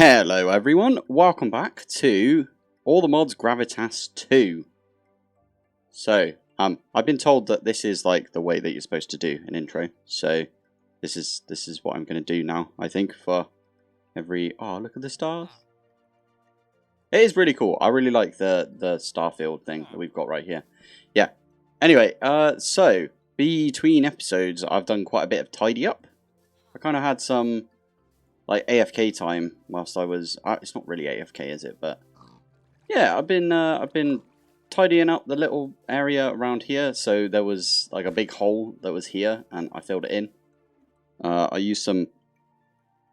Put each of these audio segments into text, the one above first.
Hello everyone, welcome back to All the Mods Gravitas 2. So, I've been told that this is like the way that you're supposed to do an intro. So, this is what I'm going to do now, I think, for every... Oh, look at the stars. It is really cool. I really like the starfield thing that we've got right here. Yeah. Anyway, so, between episodes, I've done quite a bit of tidy up. I kind of had some... like AFK time whilst I was it's not really AFK, is it? But yeah, I've been tidying up the little area around here. So there was like a big hole that was here and I filled it in. I used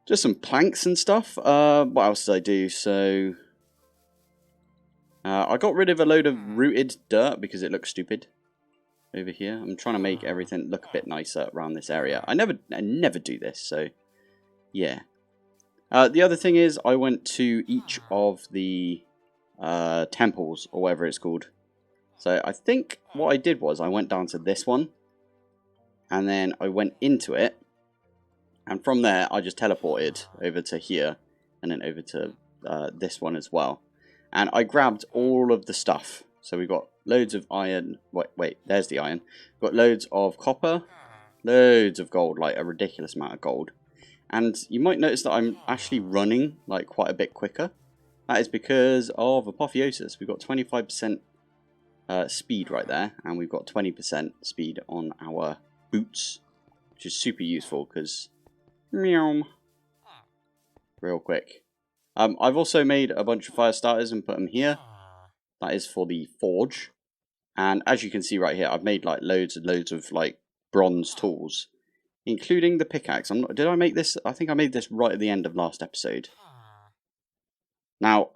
just some planks and stuff. What else did I do? So I got rid of a load of rooted dirt because it looks stupid over here. I'm trying to make everything look a bit nicer around this area. I never do this, so yeah. The other thing is, I went to each of the temples, or whatever it's called. So I think what I did was, I went down to this one, and then I went into it, and from there I just teleported over to here, and then over to this one as well. And I grabbed all of the stuff. So we've got loads of iron, wait, there's the iron. We've got loads of copper, loads of gold, like a ridiculous amount of gold. And you might notice that I'm actually running like quite a bit quicker. That is because of Apotheosis. We've got 25% speed right there, and we've got 20% speed on our boots, which is super useful because meow, real quick. I've also made a bunch of fire starters and put them here. That is for the forge, and as you can see right here, I've made like loads and loads of like bronze tools, including the pickaxe. Did I make this? I think I made this right at the end of last episode. Now,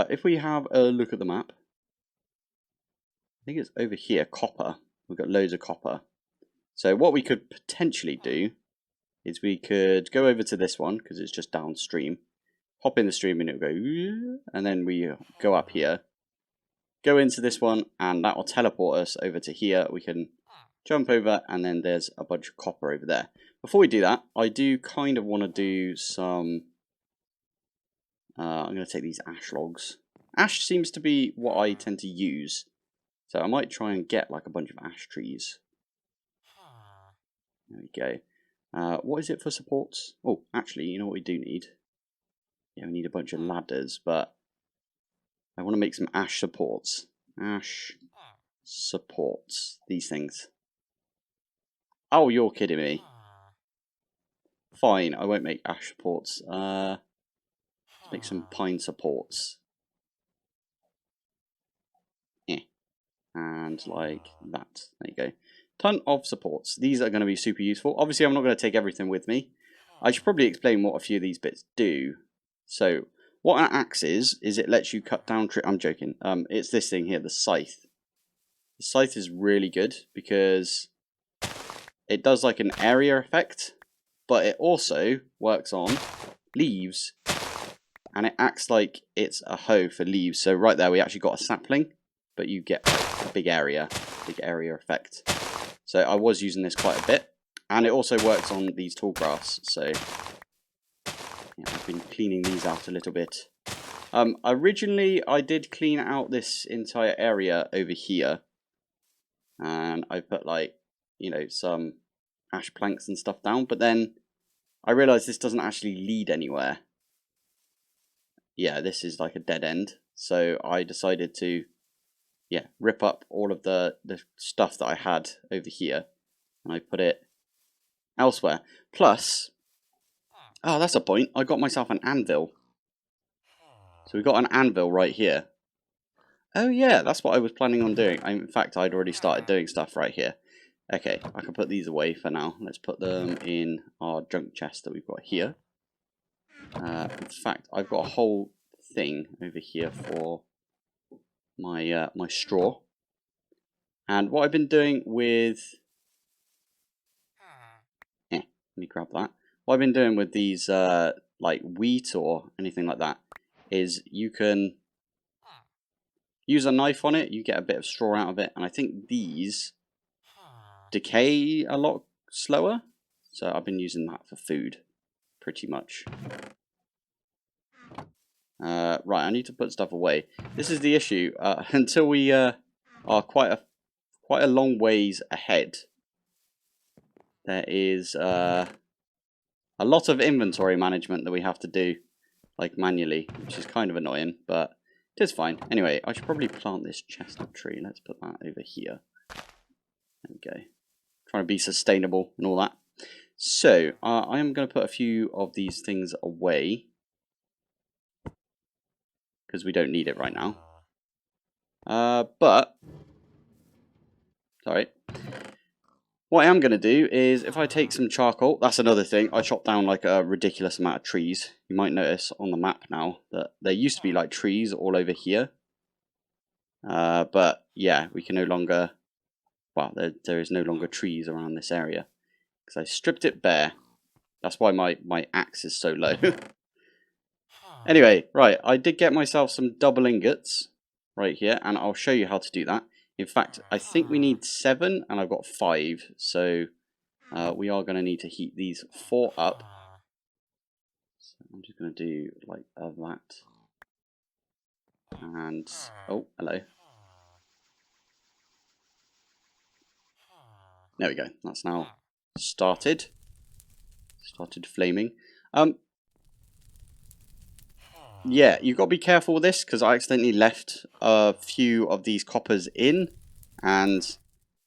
if we have a look at the map, I think it's over here, copper. We've got loads of copper. So what we could potentially do is we could go over to this one, because it's just downstream. Hop in the stream and it'll go, and then we go up here. Go into this one, and that will teleport us over to here. We can jump over, and then there's a bunch of copper over there. Before we do that, I do kind of want to do some... I'm going to take these ash logs. Ash seems to be what I tend to use. So I might try and get like a bunch of ash trees. There we go. What is it for supports? Oh, actually, you know what we do need? Yeah, we need a bunch of ladders, but I want to make some ash supports. Ash supports. These things. Oh, you're kidding me. Fine, I won't make ash supports. Let's make some pine supports. Yeah. And like that. There you go. Ton of supports. These are going to be super useful. Obviously, I'm not going to take everything with me. I should probably explain what a few of these bits do. So, what an axe is it lets you cut down trees. I'm joking. It's this thing here, the scythe. The scythe is really good because it does like an area effect, but it also works on leaves, and it acts like it's a hoe for leaves. So right there we actually got a sapling, but you get a big area effect. So I was using this quite a bit, and it also works on these tall grass. So yeah, I've been cleaning these out a little bit. Originally I did clean out this entire area over here, and I put like, you know, some ash planks and stuff down, but then I realised this doesn't actually lead anywhere. Yeah, this is like a dead end. So I decided to, yeah, rip up all of the stuff that I had over here, and I put it elsewhere. Plus, oh, that's a point. I got myself an anvil. So we got an anvil right here. Oh yeah, that's what I was planning on doing. In fact, I'd already started doing stuff right here. Okay, I can put these away for now. Let's put them in our junk chest that we've got here. In fact, I've got a whole thing over here for my my straw. And what I've been doing with... let me grab that. What I've been doing with these like wheat or anything like that is you can use a knife on it, you get a bit of straw out of it, and I think these decay a lot slower. So I've been using that for food, pretty much. Right, I need to put stuff away. This is the issue. Until we are quite a long ways ahead, there is a lot of inventory management that we have to do, like manually, which is kind of annoying, but it is fine. Anyway, I should probably plant this chestnut tree. Let's put that over here. There we go. Trying to be sustainable and all that. So, I am going to put a few of these things away, because we don't need it right now. But, sorry. What I am going to do is, if I take some charcoal, that's another thing, I chopped down like a ridiculous amount of trees. You might notice on the map now that there used to be like trees all over here. But yeah, we can no longer, well, there is no longer trees around this area. Because I stripped it bare. That's why my axe is so low. Anyway, right, I did get myself some double ingots right here, and I'll show you how to do that. In fact, I think we need 7, and I've got 5, so we are going to need to heat these 4 up. So I'm just going to do like that. And, oh, hello. There we go, that's now started flaming. Yeah, you've got to be careful with this, because I accidentally left a few of these coppers in, and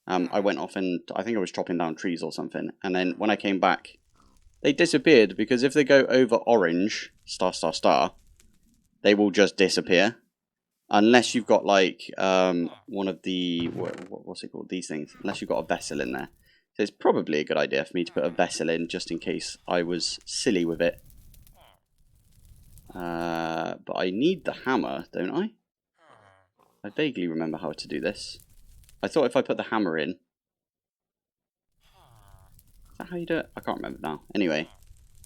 I went off and I think I was chopping down trees or something, and then when I came back, they disappeared, because if they go over orange, ****, they will just disappear, unless you've got like one of the, what's it called, these things, unless you've got a vessel in there. So it's probably a good idea for me to put a vessel in, just in case I was silly with it. But I need the hammer, don't I? I vaguely remember how to do this. I thought if I put the hammer in... Is that how you do it? I can't remember now. Anyway,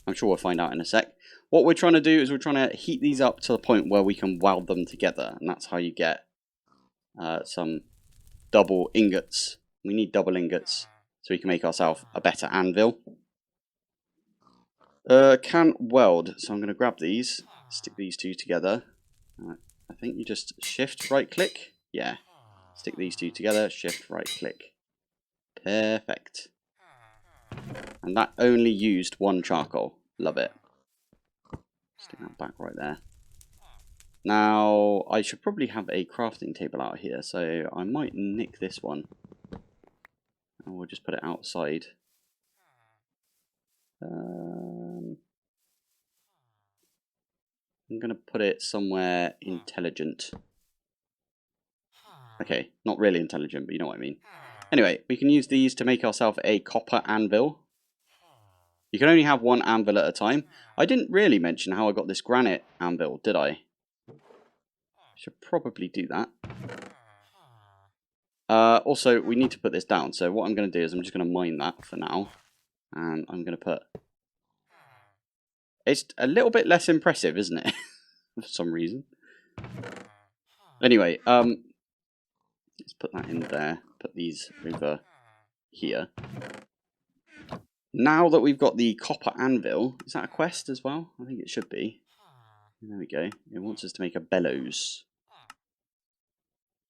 I'm sure we'll find out in a sec. What we're trying to do is we're trying to heat these up to the point where we can weld them together. And that's how you get some double ingots. We need double ingots so we can make ourselves a better anvil. Can weld. So I'm going to grab these, stick these two together. I think you just shift right click. Yeah. Stick these two together, shift right click. Perfect. And that only used 1 charcoal. Love it. Stick that back right there. Now, I should probably have a crafting table out here, so I might nick this one. And we'll just put it outside. I'm going to put it somewhere intelligent. Okay, not really intelligent, but you know what I mean. Anyway, we can use these to make ourselves a copper anvil. You can only have 1 anvil at a time. I didn't really mention how I got this granite anvil, did I? Should probably do that. Also, we need to put this down. So what I'm going to do is I'm just going to mine that for now. And I'm going to put... It's a little bit less impressive, isn't it? For some reason. Anyway, let's put that in there. Put these over here. Now that we've got the copper anvil, is that a quest as well? I think it should be. There we go. It wants us to make a bellows.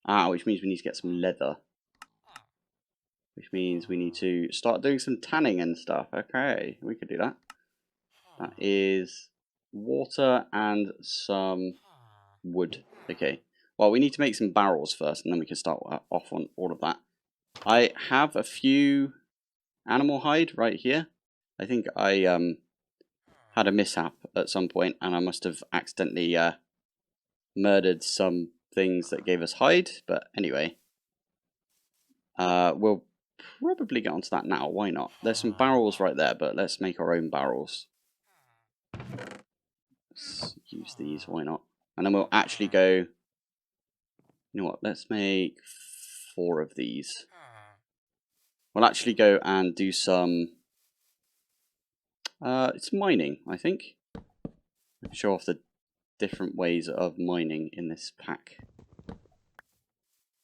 Ah, which means we need to get some leather. Which means we need to start doing some tanning and stuff. Okay, we could do that. That is water and some wood. Okay. Well, we need to make some barrels first, and then we can start off on all of that. I have a few animal hide right here. I think I had a mishap at some point, and I must have accidentally murdered some things that gave us hide. But anyway, we'll probably get onto that now. Why not? There's some barrels right there, but let's make our own barrels. Let's use these. Why not? And then we'll actually go... You know what? Let's make 4 of these. We'll actually go and do some... it's mining, I think. Show off the different ways of mining in this pack.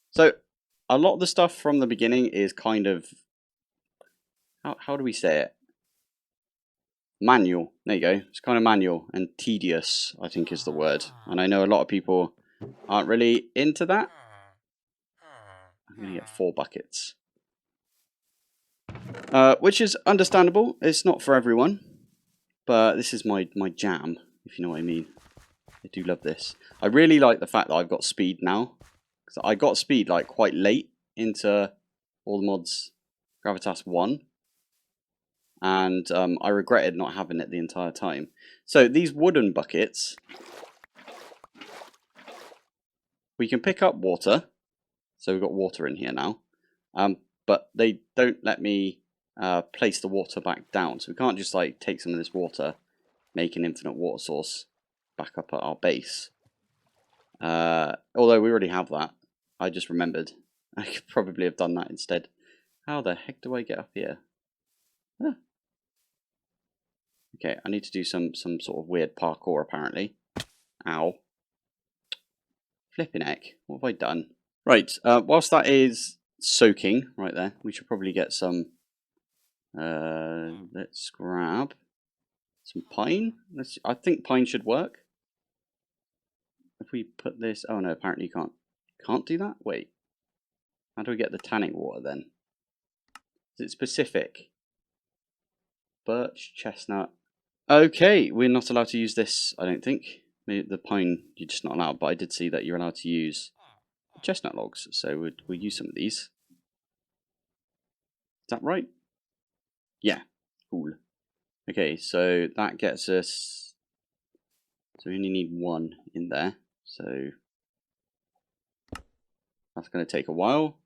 So, a lot of the stuff from the beginning is kind of... How do we say it? manual. There you go. It's kind of manual and tedious, I think is the word. And I know a lot of people aren't really into that. I'm going to get 4 buckets. Which is understandable. It's not for everyone. But this is my jam, if you know what I mean. I do love this. I really like the fact that I've got speed now. Because I got speed like quite late into all the mods Gravitas 1. And I regretted not having it the entire time. So these wooden buckets, we can pick up water. So we've got water in here now. But they don't let me place the water back down. So we can't just like take some of this water, make an infinite water source back up at our base. Although we already have that. I just remembered. I could probably have done that instead. How the heck do I get up here? Ah. Okay, I need to do some sort of weird parkour apparently. Ow. Flipping heck. What have I done? Right, whilst that is soaking right there, we should probably get some... let's grab some pine. I think pine should work. If we put this... Oh no, apparently you can't do that? Wait. How do we get the tanning water then? Is it specific? Birch, chestnut. Okay, we're not allowed to use this, I don't think. Maybe the pine, you're just not allowed, but I did see that you're allowed to use chestnut logs, so we'll use some of these. Is that right? Yeah, cool. Okay, so that gets us... So we only need 1 in there, so that's going to take a while.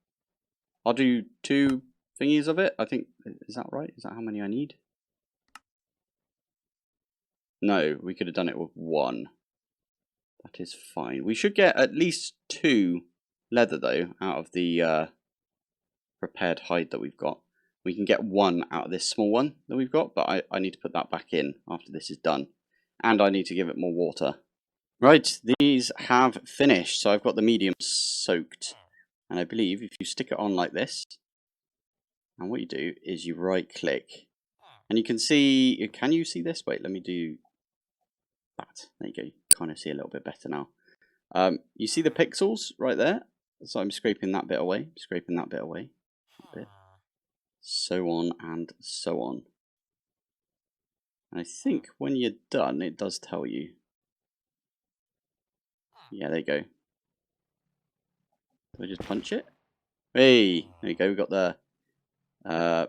I'll do 2 thingies of it, I think. Is that right? Is that how many I need? No, we could have done it with 1. That is fine. We should get at least 2 leather, though, out of the prepared hide that we've got. We can get 1 out of this small one that we've got, but I need to put that back in after this is done. And I need to give it more water. Right, these have finished. So I've got the medium soaked. And I believe if you stick it on like this, and what you do is you right click. And you can see, can you see this? Wait, let me do that. There you go. You kind of see a little bit better now. You see the pixels right there? So I'm scraping that bit away, scraping that bit away. That bit. So on and so on. And I think when you're done, it does tell you. Yeah, there you go. Do I just punch it? Hey, there you go. We've got the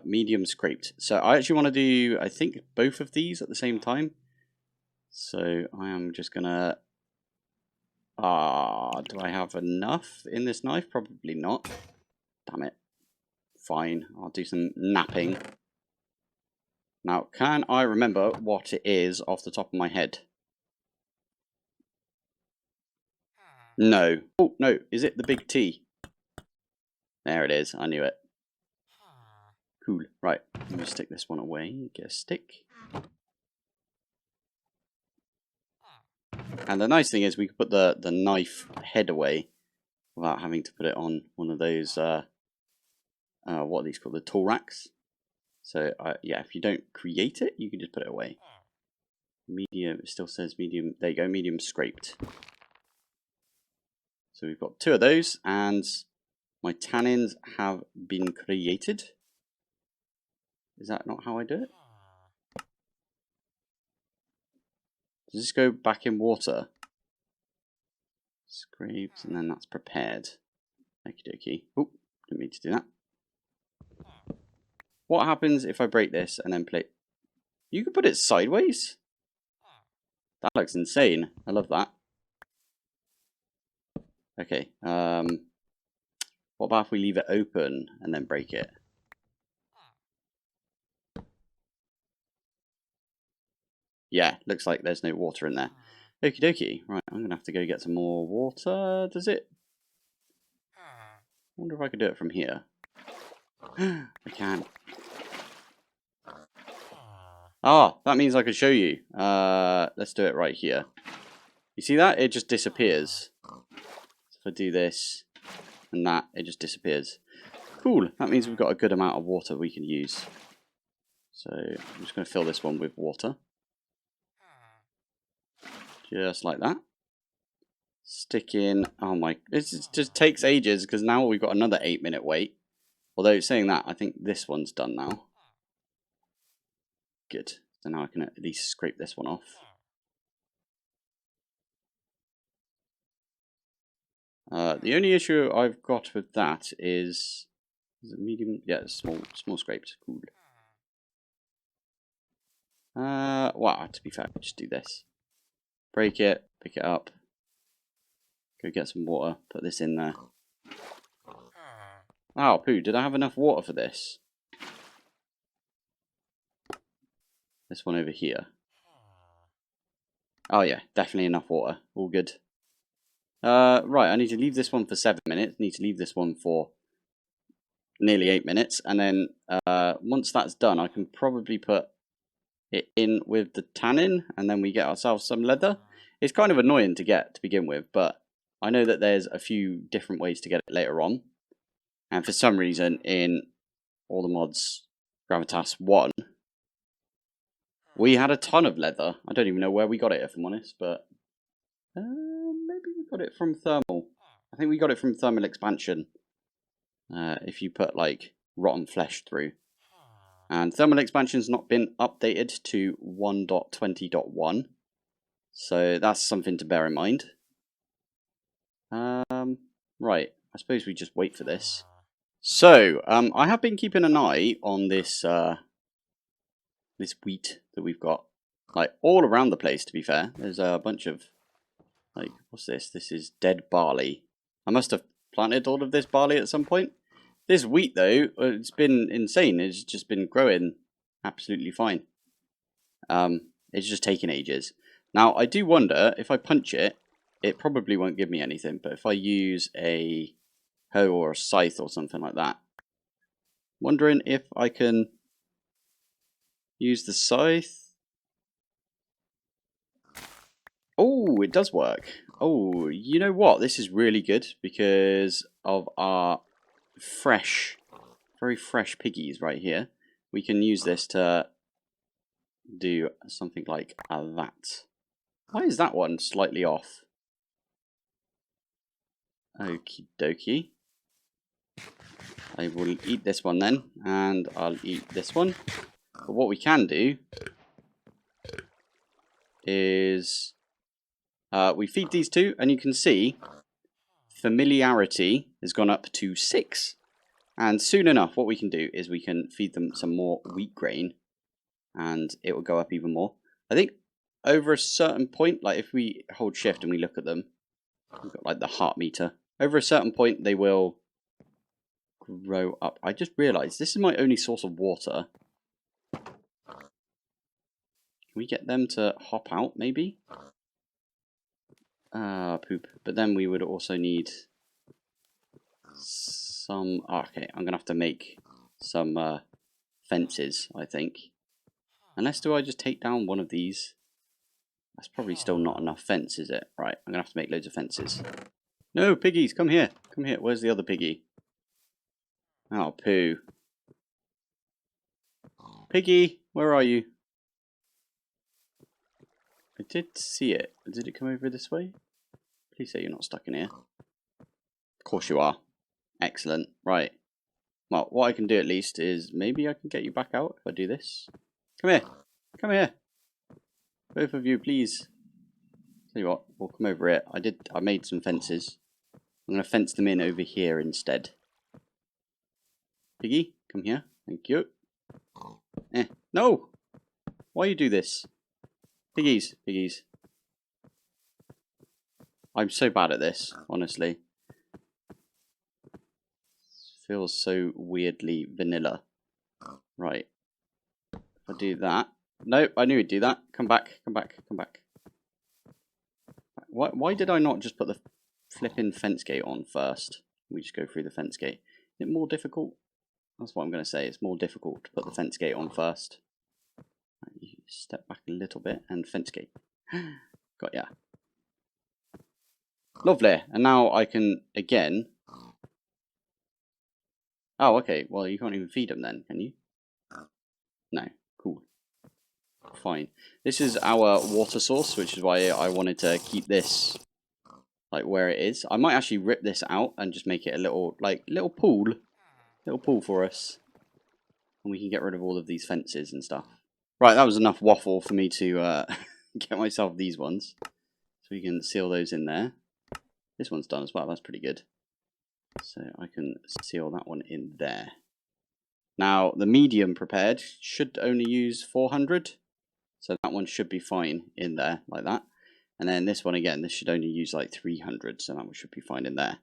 medium scraped. So I actually want to do, I think, both of these at the same time. So I am just going to... do I have enough in this knife? Probably not. Damn it. Fine, I'll do some napping. Now, can I remember what it is off the top of my head? No. Oh, no. Is it the big T? There it is. I knew it. Cool. Right. Let me stick this one away. Get a stick. And the nice thing is we can put the knife head away without having to put it on one of those, what are these called? The tool racks. So, yeah, if you don't create it, you can just put it away. Medium, it still says medium. There you go, medium scraped. So we've got 2 of those, and my tannins have been created. Is that not how I do it? Does this go back in water? Scraped, and then that's prepared. Okie dokie. Oh, didn't mean to do that. What happens if I break this and then play? You can put it sideways? That looks insane. I love that. Okay. What about if we leave it open and then break it? Yeah, looks like there's no water in there. Okie dokie. Right, I'm going to have to go get some more water. Does it? I wonder if I could do it from here. I can. Ah, that means I can show you. Let's do it right here. You see that? It just disappears. So if I do this and that, it just disappears. Cool. That means we've got a good amount of water we can use. So I'm just going to fill this one with water. Just like that. Stick in. Oh my, this just takes ages because now we've got another 8-minute wait. Although saying that, I think this one's done now. Good. So now I can at least scrape this one off. The only issue I've got with that is it medium? Yeah, small scraped. Cool. Well, to be fair, I'll just do this. Break it, pick it up, go get some water, put this in there. Oh, poo, did I have enough water for this? This one over here. Oh yeah, definitely enough water. All good. Right, I need to leave this one for 7 minutes. Need to leave this one for nearly 8 minutes. And then once that's done, I can probably put it in with the tannin. And then we get ourselves some leather. It's kind of annoying to get to begin with. But I know that there's a few different ways to get it later on. And for some reason, in all the mods, Gravitas 1, we had a ton of leather. I don't even know where we got it, if I'm honest. But maybe we got it from thermal. I think we got it from thermal expansion. If you put like rotten flesh through. And thermal expansion's not been updated to 1.20.1. So that's something to bear in mind. Right, I suppose we just wait for this. So, I have been keeping an eye on this this wheat that we've got. Like, all around the place, to be fair. There's a bunch of, like, what's this? This is dead barley. I must have planted all of this barley at some point. This wheat, though, it's been insane. It's just been growing absolutely fine. It's just taking ages. Now, I do wonder, if I punch it, it probably won't give me anything. But if I use a hoe or a scythe or something like that, wondering if I can use the scythe. Oh, it does work. Oh, you know what? This is really good because of our fresh, very fresh piggies right here. We can use this to do something like that. Why is that one slightly off? Okie dokie. I will eat this one then, and I'll eat this one. But what we can do is we feed these two, and you can see familiarity has gone up to 6. And soon enough, what we can do is we can feed them some more wheat grain, and it will go up even more. I think over a certain point, like if we hold shift and we look at them, we've got like the heart meter. Over a certain point, they will grow up. I just realised this is my only source of water. Can we get them to hop out, maybe? Poop. But then we would also need some... Oh, okay, I'm going to have to make some fences, I think. Unless do I just take down one of these? That's probably still not enough fence, is it? Right, I'm going to have to make loads of fences. No, piggies, come here. Come here. Where's the other piggy? Oh, poo. Piggy, where are you? I did see it. Did it come over this way? Please say you're not stuck in here. Of course you are. Excellent. Right. Well, what I can do at least is maybe I can get you back out if I do this. Come here. Come here. Both of you, please. Tell you what, we'll come over it. I made some fences. I'm going to fence them in over here instead. Piggy, come here. Thank you. No! Why you do this? Piggies, piggies. I'm so bad at this, honestly. Feels so weirdly vanilla. Right. If I do that. Nope, I knew he'd do that. Come back, come back, come back. Why did I not just put the flipping fence gate on first? We just go through the fence gate. Is it more difficult? That's what I'm going to say. It's more difficult to put the fence gate on first. Right, you step back a little bit and fence gate. Got ya. Lovely. And now I can, again... Oh, okay. Well, you can't even feed them then, can you? No. look fine. This is our water source, which is why I wanted to keep this like where it is. I might actually rip this out and just make it a little pool for us, and we can get rid of all of these fences and stuff. Right, that was enough waffle for me to get myself these ones, so we can seal those in there. This one's done as well. That's pretty good. So I can seal that one in there. Now the medium prepared should only use 400, so that one should be fine in there like that. And then this one again, this should only use like 300, so that one should be fine in there.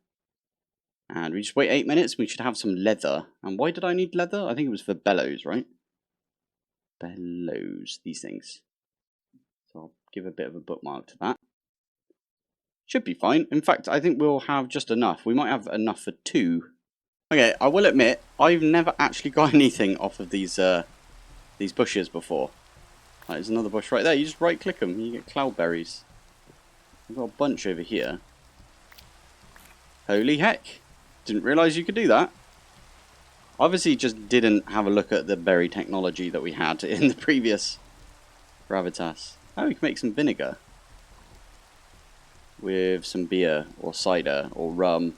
And we just wait 8 minutes, we should have some leather. And why did I need leather? I think it was for bellows, right? Bellows, these things. So I'll give a bit of a bookmark to that. Should be fine. In fact, I think we'll have just enough. We might have enough for 2. Okay, I will admit, I've never actually got anything off of these bushes before. Right, there's another bush right there. You just right click them, you get cloudberries. I've got a bunch over here. Holy heck. Didn't realise you could do that. Obviously just didn't have a look at the berry technology that we had in the previous Gravitas. Oh, we can make some vinegar. With some beer, or cider, or rum,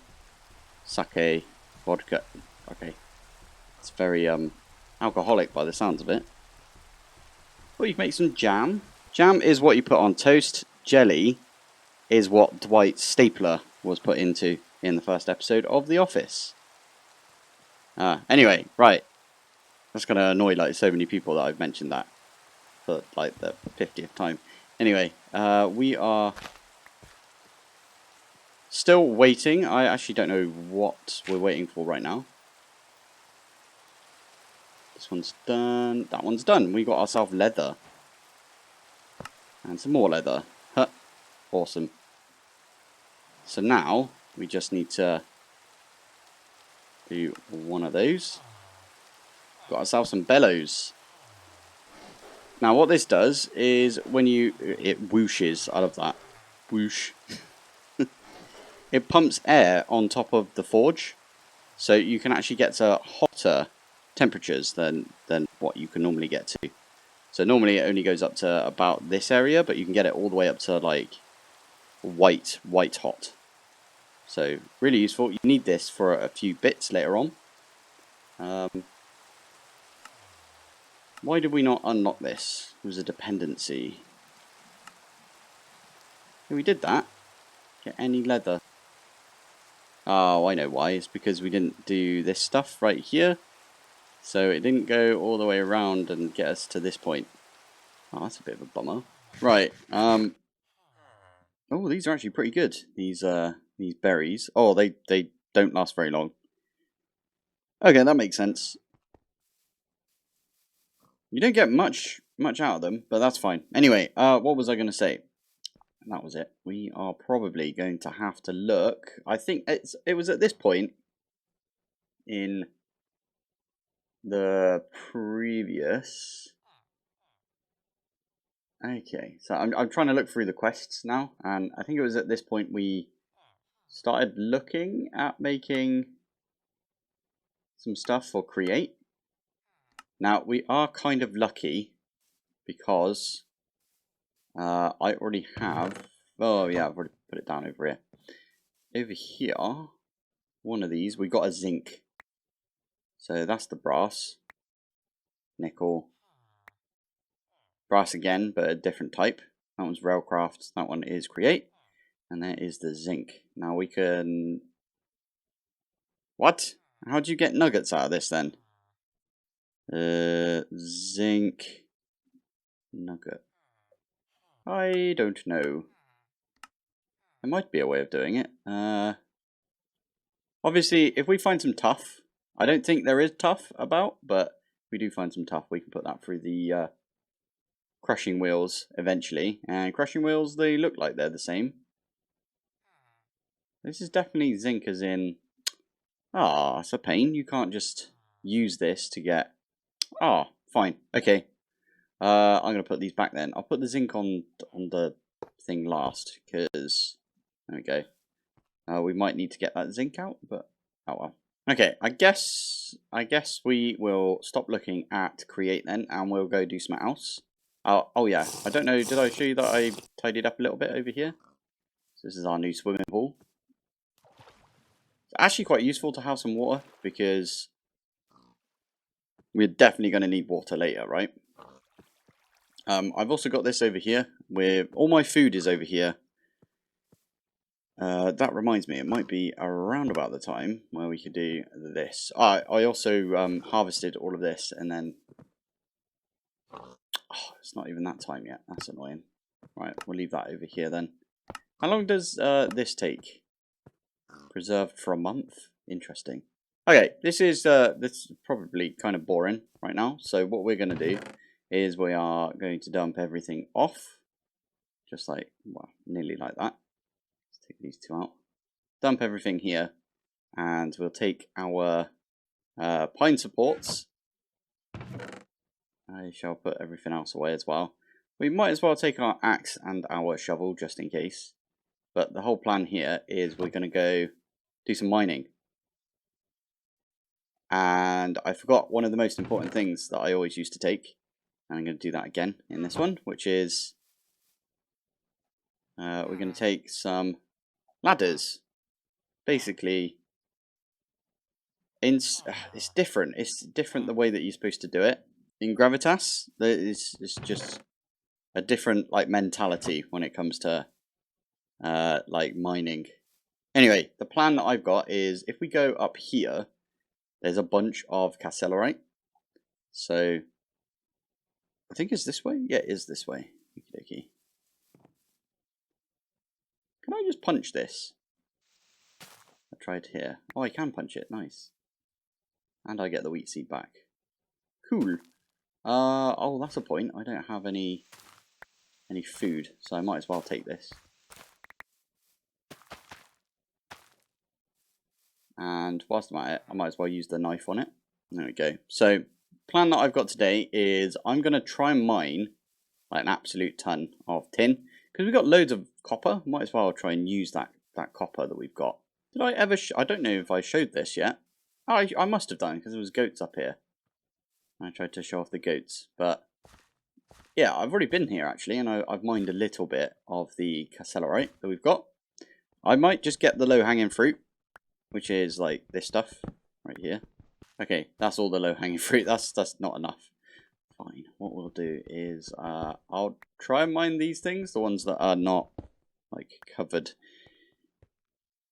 sake, vodka. Okay. It's very alcoholic by the sounds of it. Well, you can make some jam. Jam is what you put on toast. Jelly is what Dwight's stapler was put into in the first episode of The Office. Anyway, right. That's going to annoy like so many people that I've mentioned that for like the 50th time. Anyway, we are still waiting. I actually don't know what we're waiting for right now. This one's done. That one's done. We got ourselves leather. And some more leather. Huh. Awesome. So now we just need to do one of those. Got ourselves some bellows. Now what this does is when it whooshes, I love that. Whoosh. It pumps air on top of the forge. So you can actually get to hotter temperatures than what you can normally get to. So normally it only goes up to about this area, but you can get it all the way up to like white hot. So really useful. You need this for a few bits later on. Why did we not unlock this? It was a dependency. Yeah, we did that. Get any leather. Oh, I know why. It's because we didn't do this stuff right here. So it didn't go all the way around and get us to this point. Oh, that's a bit of a bummer. Right. Oh, these are actually pretty good. These berries. Oh, they don't last very long. Okay, that makes sense. You don't get much out of them, but that's fine. Anyway, what was I going to say? That was it. We are probably going to have to look. I think it was at this point in the previous. Okay, so I'm trying to look through the quests now, and I think it was at this point we started looking at making some stuff for create. Now we are kind of lucky because I already have. Oh yeah, I've already put it down over here. Over here, one of these we got a zinc. So that's the brass, nickel, brass again, but a different type. That one's railcraft. That one is create, and there is the zinc. Now we can. What? How do you get nuggets out of this then? Zinc nugget. I don't know. There might be a way of doing it. Obviously, if we find some tough, I don't think there is tough about, but if we do find some tough, we can put that through the crushing wheels eventually. And crushing wheels, they look like they're the same. This is definitely zinc as in... Ah, it's a pain. You can't just use this to get... Ah, fine. Okay. I'm going to put these back then. I'll put the zinc on the thing last, because... There we go. We might need to get that zinc out, but... Oh well. Okay, I guess we will stop looking at create then, and we'll go do something else. Oh yeah, I don't know, did I show you that I tidied up a little bit over here? So this is our new swimming pool. It's actually quite useful to have some water, because we're definitely going to need water later, right? I've also got this over here, where all my food is over here. That reminds me, it might be around about the time where we could do this. I also harvested all of this, and then... Oh, it's not even that time yet. That's annoying. Right, we'll leave that over here then. How long does this take? Preserved for a month? Interesting. Okay, this is probably kind of boring right now. So what we're going to do is we are going to dump everything off. Just like, well, nearly like that. Let's take these two out. Dump everything here. And we'll take our pine supports. I shall put everything else away as well. We might as well take our axe and our shovel just in case. But the whole plan here is we're going to go do some mining. And I forgot one of the most important things that I always used to take. And I'm going to do that again in this one, which is we're going to take some ladders. Basically, it's different. It's different the way that you're supposed to do it. In Gravitas, it's just a different like mentality when it comes to like mining. Anyway, the plan that I've got is if we go up here, there's a bunch of castellarite. So I think it's this way. Yeah, it is this way. Okey-dokey. Can I just punch this? I tried here. Oh, I can punch it. Nice. And I get the wheat seed back. Cool. Oh, that's a point. I don't have any food, so I might as well take this. And whilst I'm at it, I might as well use the knife on it. There we go. So, plan that I've got today is I'm going to try and mine like an absolute ton of tin. Because we've got loads of copper, might as well try and use that copper that we've got. Did I ever... I don't know if I showed this yet. Oh, I must have done, because there was goats up here. I tried to show off the goats, but... Yeah, I've already been here actually, and I've mined a little bit of the castellarite that we've got. I might just get the low-hanging fruit, which is like this stuff right here. Okay, that's all the low-hanging fruit. That's not enough. Fine. What we'll do is I'll try and mine these things, the ones that are not like covered.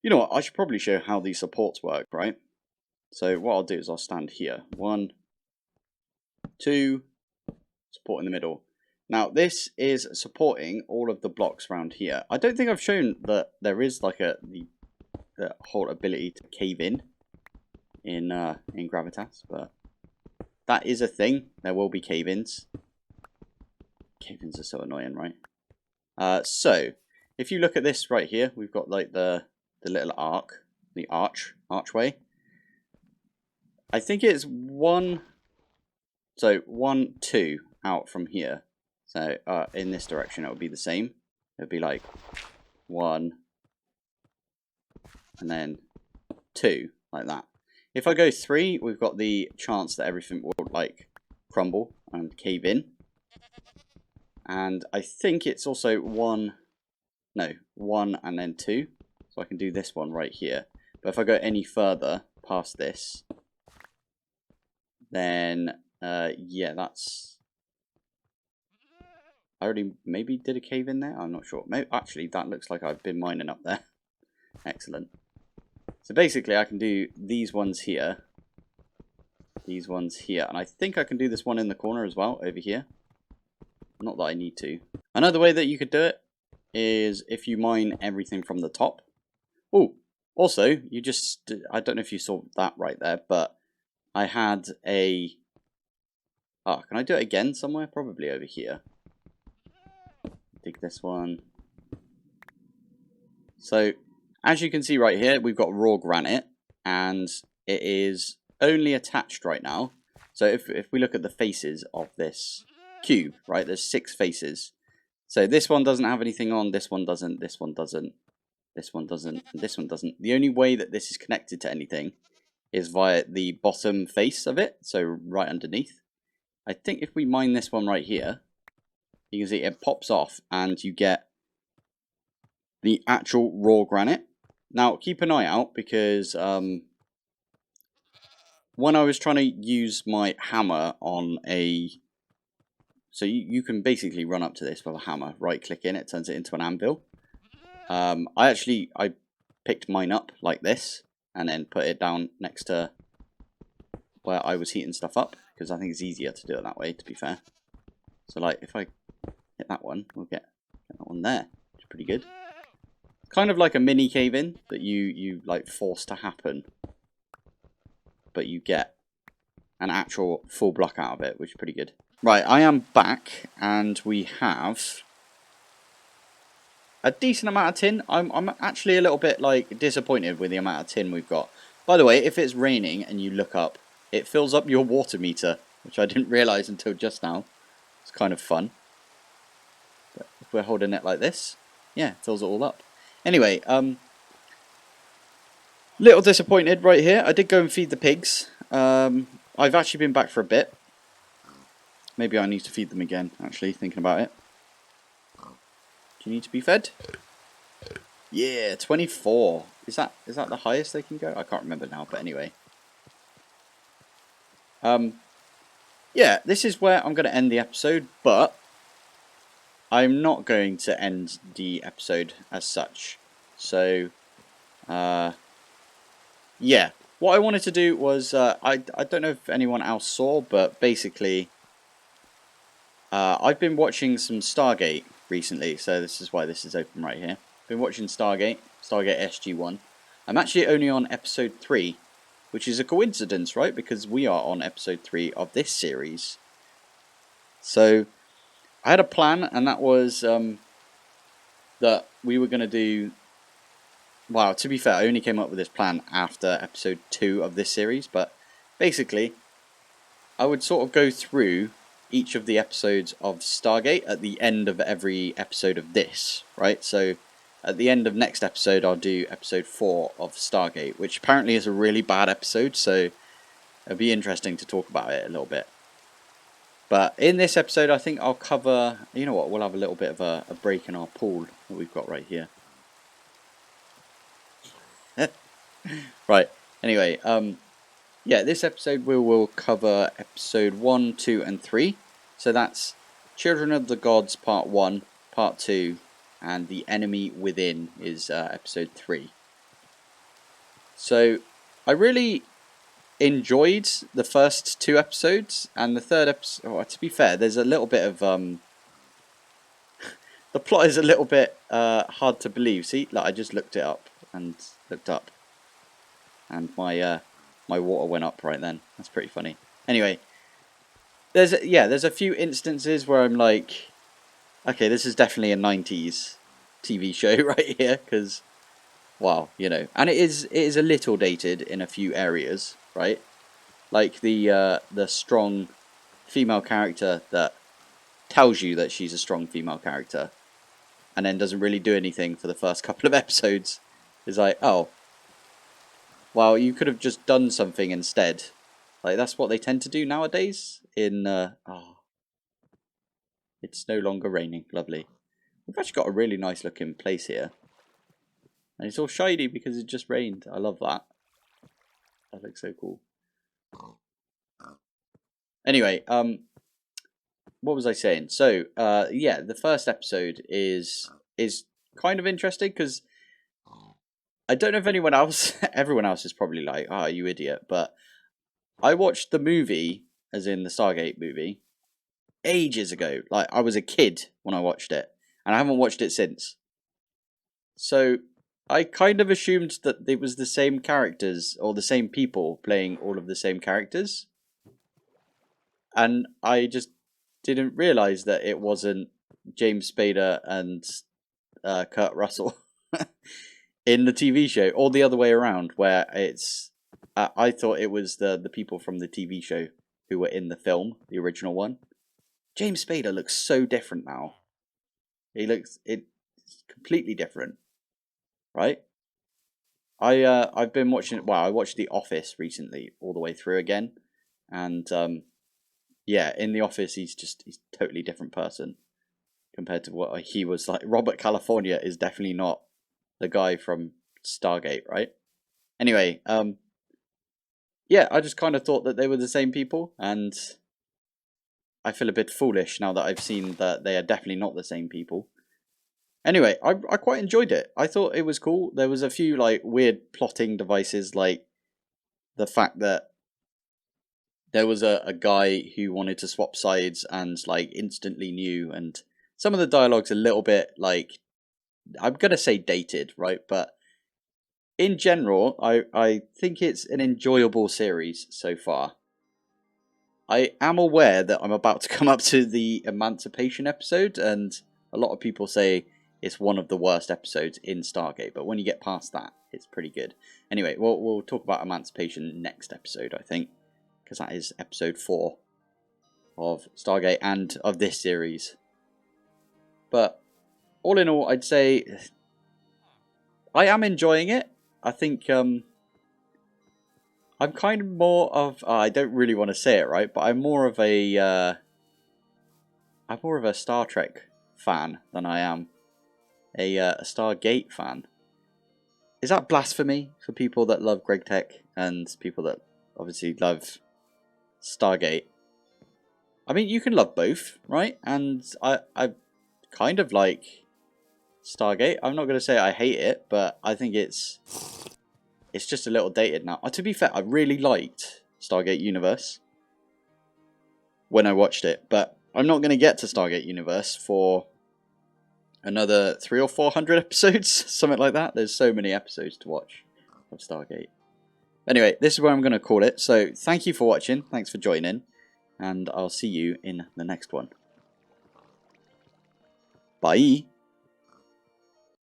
You know what? I should probably show how these supports work, right? So what I'll do is I'll stand here. 1, 2, support in the middle. Now this is supporting all of the blocks around here. I don't think I've shown that there is like the whole ability to cave in Gravitas, but that is a thing. There will be cave-ins. Cave-ins are so annoying, right? So if you look at this right here, we've got like the little archway. I think it's 1, 2 out from here. So in this direction, it would be the same. It would be like 1, and then 2, like that. If I go 3, we've got the chance that everything will like crumble and cave in. And I think it's also 1 and then 2. So I can do this one right here. But if I go any further past this, then yeah, that's... I already maybe did a cave in there. I'm not sure. Maybe, actually, that looks like I've been mining up there. Excellent. So basically, I can do these ones here. These ones here. And I think I can do this one in the corner as well, over here. Not that I need to. Another way that you could do it is if you mine everything from the top. Oh, also, you just... I don't know if you saw that right there, but I had a... Oh, can I do it again somewhere? Probably over here. Dig this one. So, as you can see right here, we've got raw granite, and it is only attached right now. So if we look at the faces of this cube, right, there's 6 faces. So this one doesn't have anything on, this one doesn't, this one doesn't, this one doesn't, and this one doesn't. The only way that this is connected to anything is via the bottom face of it, so right underneath. I think if we mine this one right here, you can see it pops off and you get the actual raw granite. Now, keep an eye out because when I was trying to use my hammer on a... So you can basically run up to this with a hammer, right-click in, it turns it into an anvil. I picked mine up like this and then put it down next to where I was heating stuff up because I think it's easier to do it that way, to be fair. So, like, if I hit that one, we'll get that one there, which is pretty good. Kind of like a mini cave-in that you like force to happen, but you get an actual full block out of it, which is pretty good. Right, I am back, and we have a decent amount of tin. I'm actually a little bit like disappointed with the amount of tin we've got. By the way, if it's raining and you look up, it fills up your water meter, which I didn't realise until just now. It's kind of fun. But if we're holding it like this, yeah, it fills it all up. Anyway, little disappointed right here. I did go and feed the pigs. I've actually been back for a bit. Maybe I need to feed them again, actually, thinking about it. Do you need to be fed? Yeah, 24. Is that the highest they can go? I can't remember now, but anyway. Yeah, this is where I'm going to end the episode, but I'm not going to end the episode as such. So, yeah. What I wanted to do was, I don't know if anyone else saw, but basically... I've been watching some Stargate recently, so this is why this is open right here. Been watching Stargate SG-1. I'm actually only on episode 3, which is a coincidence, right? Because we are on episode 3 of this series. So, I had a plan, and that was that we were going to do... Well, to be fair, I only came up with this plan after episode 2 of this series, but basically, I would sort of go through each of the episodes of Stargate at the end of every episode of this, right? So at the end of next episode, I'll do episode 4 of Stargate, which apparently is a really bad episode, so it'll be interesting to talk about it a little bit. But in this episode, I think I'll cover, you know what, we'll have a little bit of a break in our pool that we've got right here. Right, anyway, yeah, this episode we will cover episode 1, 2, and 3. So that's Children of the Gods Part 1, Part 2, and The Enemy Within is episode 3. So I really enjoyed the first 2 episodes, and the third episode, oh, to be fair, there's a little bit of... the plot is a little bit hard to believe. See, like I just looked it up and looked up. And my water went up right then. That's pretty funny. Anyway, there's a few instances where I'm like, okay, this is definitely a 90s TV show right here, because, wow, you know, and it is a little dated in a few areas, right? Like the strong female character that tells you that she's a strong female character, and then doesn't really do anything for the first couple of episodes. Is like, oh, well, you could have just done something instead. Like, that's what they tend to do nowadays in, oh, it's no longer raining. Lovely. We've actually got a really nice looking place here. And it's all shiny because it just rained. I love that. That looks so cool. Anyway, what was I saying? So, yeah, the first episode is kind of interesting because I don't know if anyone else, everyone else is probably like, oh, you idiot, but I watched the movie, as in the Stargate movie, ages ago. Like, I was a kid when I watched it, and I haven't watched it since. So, I kind of assumed that it was the same characters, or the same people playing all of the same characters. And I just didn't realise that it wasn't James Spader and Kurt Russell in the TV show, or the other way around, where it's... I thought it was the people from the TV show who were in the film, the original one. James Spader looks so different now. It's completely different, right? I've been watching... Well, I watched The Office recently, all the way through again, and yeah, in The Office he's a totally different person. compared to what he was like. Robert California is definitely not the guy from Stargate, right? Anyway, yeah, I just kind of thought that they were the same people, and I feel a bit foolish now that I've seen that they are definitely not the same people. Anyway, I quite enjoyed it. I thought it was cool. There was a few like weird plotting devices, like the fact that there was a guy who wanted to swap sides and like instantly knew, and some of the dialogue's a little bit like, I'm gonna say dated, right? But in general, I think it's an enjoyable series so far. I am aware that I'm about to come up to the Emancipation episode, and a lot of people say it's one of the worst episodes in Stargate, but when you get past that, it's pretty good. Anyway, we'll talk about Emancipation next episode, I think, because that is episode 4 of Stargate and of this series. But all in all, I'd say I am enjoying it. I think I'm kind of more of I don't really want to say it, right, but I'm more of a Star Trek fan than I am a Stargate fan. Is that blasphemy for people that love GregTech and people that obviously love Stargate? I mean, you can love both, right? And I kind of like Stargate. I'm not going to say I hate it, but I think it's just a little dated now. To be fair, I really liked Stargate Universe when I watched it, but I'm not going to get to Stargate Universe for another 300 or 400 episodes, something like that. There's so many episodes to watch of Stargate. Anyway, this is where I'm going to call it. So thank you for watching. Thanks for joining. And I'll see you in the next one. Bye.